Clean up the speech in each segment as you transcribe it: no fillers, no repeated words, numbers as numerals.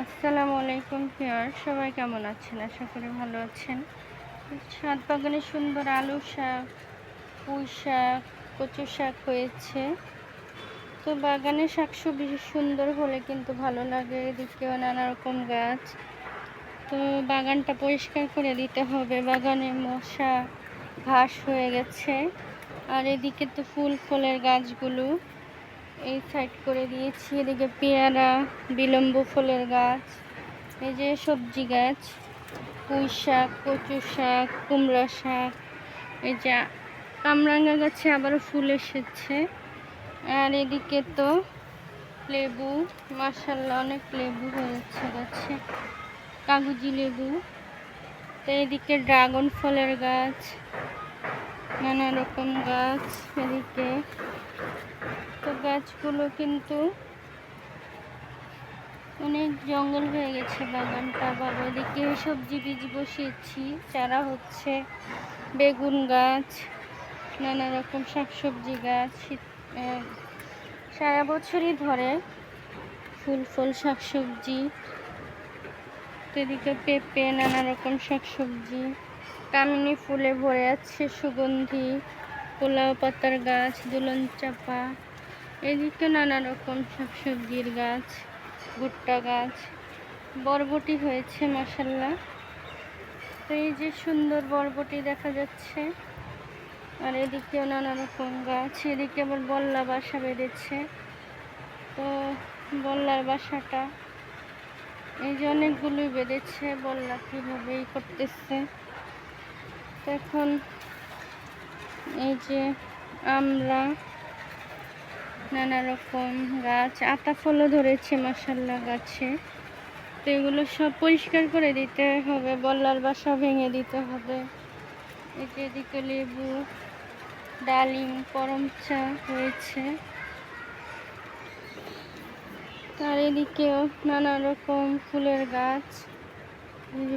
আসসালামু আলাইকুম ভিউয়ার, সবাই কেমন আছেন? আশা করি ভালো আছেন। ছাদ বাগানে সুন্দর আলু শাক, পুঁই শাক, কচু শাক হয়েছে। তো বাগানে শাকসবজি সুন্দর হলে কিন্তু ভালো লাগে। এদিকেও নানা রকম গাছ। তো বাগানটা পরিষ্কার করে দিতে হবে। বাগানে মশা ঘাস হয়ে গেছে। আর এদিকে তো ফুল ফলের গাছগুলো এই সাইড করে দিয়েছি। এদিকে পেয়ারা, বিলম্ব ফুলের গাছ, এই যে সবজি গাছ, পুঁই শাক, কচু শাক, কুমড়া শাক, এই যে কামরাঙ্গা গাছে আবারও ফুল এসেছে। আর এদিকে তো লেবু, মাশাআল্লাহ অনেক লেবু হয়েছে গাছে, কাগজি লেবু। তো এদিকে ড্রাগন ফলের গাছ, নানা রকম গাছ। এদিকে তো গাছগুলো কিন্তু অনেক জঙ্গল হয়ে গেছে বাগানটা। বাবা এদিকে সবজি বীজ বসিয়েছি, চারা হচ্ছে। বেগুন গাছ, নানা রকম শাকসবজি গাছ, সারা বছরই ধরে ফুল ফল শাকসবজি। এদিকে পেঁপে, নানা রকম শাকসবজি, কামিনী ফুলে ভরে আছে, সুগন্ধি, পোলাও পাতার গাছ, দুলন চাপা। এদিকে নানা রকম শাকসবজির গাছ, ভুট্টা গাছ, বরবটি হয়েছে মাশাআল্লাহ। তো এই যে সুন্দর বরবটি দেখা যাচ্ছে। আর এদিকেও নানা রকম গাছ। এদিকে আবার বল্লা বাসা বেঁধেছে। তো বল্লার বাসাটা এই যে অনেকগুলোই বেঁধেছে। বল্লা কীভাবে করতেছে। তো এখন এই যে আমলা, নানা রকম গাছ, আতা ফলও ধরেছে মাশাআল্লাহ গাছে। তো এগুলো সব পরিষ্কার করে দিতে হবে, বল্লার বাসা ভেঙে দিতে হবে। এই যে এদিকে লেবু, ডালিম, করমচা হয়েছে। তার এদিকেও নানা রকম ফুলের গাছ,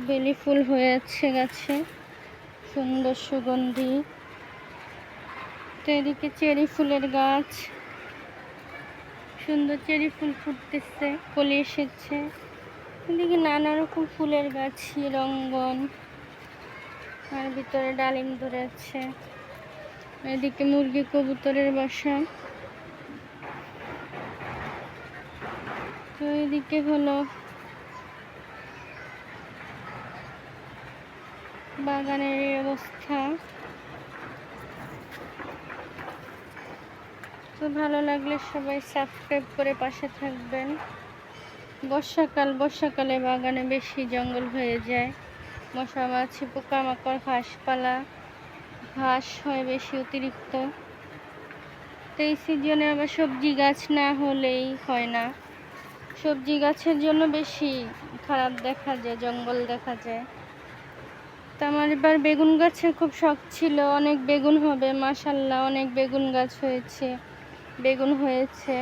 বেলি ফুল হয়ে আছে গাছে, সুন্দর সুগন্ধি। তো এদিকে চেরি ফুলের গাছ, সুন্দর চেরি ফুল ফুটতেছে, কলি এসেছে। এদিকে নানা রকম ফুলের গাছ, রঙ্গন, আর ভিতরে ডালিম ধরে আছে। এদিকে মুরগি কবুতরের বাসা। তো এদিকে হলো বাগানের অবস্থা। তো ভালো লাগলে সবাই সাবস্ক্রাইব করে পাশে থাকবেন। বর্ষাকালে বাগানে বেশি জঙ্গল হয়ে যায়, মশা মাছি, পোকামাকড়, ঘাসপালা, ঘাস হয় বেশি অতিরিক্ত। তো এই সিজনে আবার সবজি গাছ না হলেই হয় না। সবজি গাছের জন্য বেশি খারাপ দেখা যায়, জঙ্গল দেখা যায়। তো আমার এবার বেগুন গাছের খুব শখ ছিল, অনেক বেগুন হবে মাশাআল্লাহ, অনেক বেগুন গাছ হয়েছে, বেগুন হয়েছে,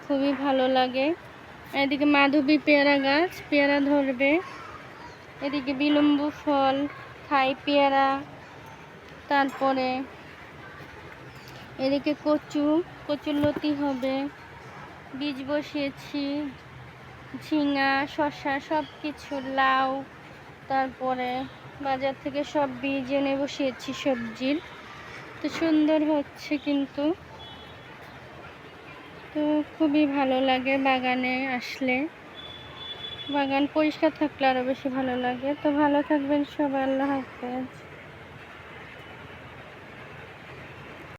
খুবই ভালো লাগে। এদিকে মাধবী পেয়ারা গাছ, পেয়ারা ধরবে। এদিকে বিলম্ব ফল, থাই পেয়ারা। তারপরে এদিকে কচুর লতি হবে, বীজ বসিয়েছি, ঝিঙা, শসা, সব কিছু, লাউ। তারপরে বাজার থেকে সব বীজ এনে বসিয়েছি সবজির। তো সুন্দর হচ্ছে কিন্তু। তো খুবই ভালো লাগে বাগানে আসলে, বাগান পরিষ্কার থাকলে আরও বেশি ভালো লাগে। তো ভালো থাকবেন সবাই, আল্লাহ হাফেজ।